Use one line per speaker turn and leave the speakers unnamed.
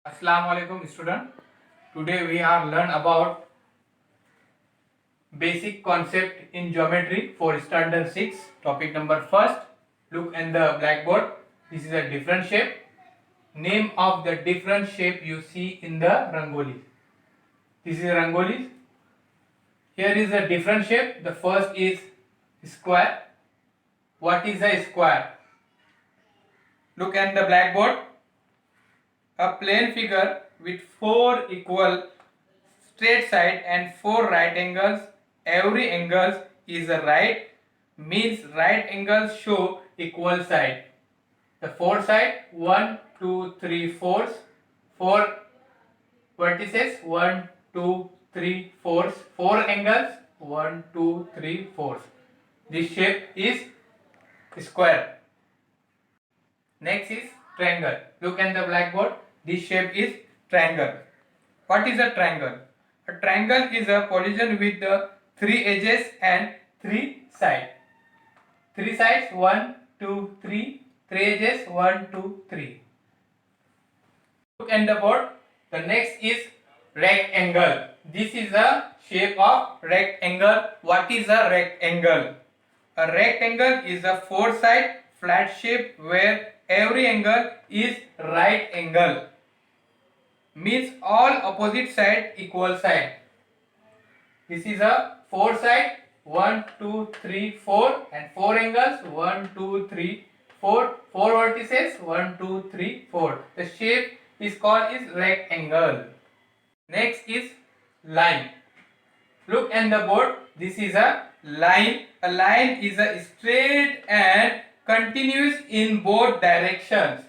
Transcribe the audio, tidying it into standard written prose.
Assalamu alaikum student. Today we are learn about basic concept in geometry for standard 6. Topic number first. Look in the blackboard. This is a different shape. Name of the different shape you see in the rangoli. This is rangoli. Here is a different shape. The first is square. What is a square? Look at the blackboard. A plane figure with 4 equal straight side and 4 right angles. Every angle is a right, means right angles show equal side. The 4 side 1, 2, 3, 4. 4 vertices 1, 2, 3, 4. 4 angles 1, 2, 3, 4. This shape is square. Next is triangle. Look at the blackboard. This shape is triangle. What is a triangle? A triangle is a polygon with the 3 edges and 3 sides. 3 sides 1, 2, 3. 3 edges 1, 2, 3. Look at the board. The next is rectangle. This is a shape of rectangle. What is a rectangle? A rectangle is a 4 side flat shape where every angle is right angle. Means all opposite side equal side. This is a 4 side 1, 2, 3, 4 and 4 angles 1, 2, 3, 4. 4 vertices 1, 2, 3, 4. The shape is called is rectangle. Next is line. Look at the board. This is a line. A line is a straight and continuous in both directions.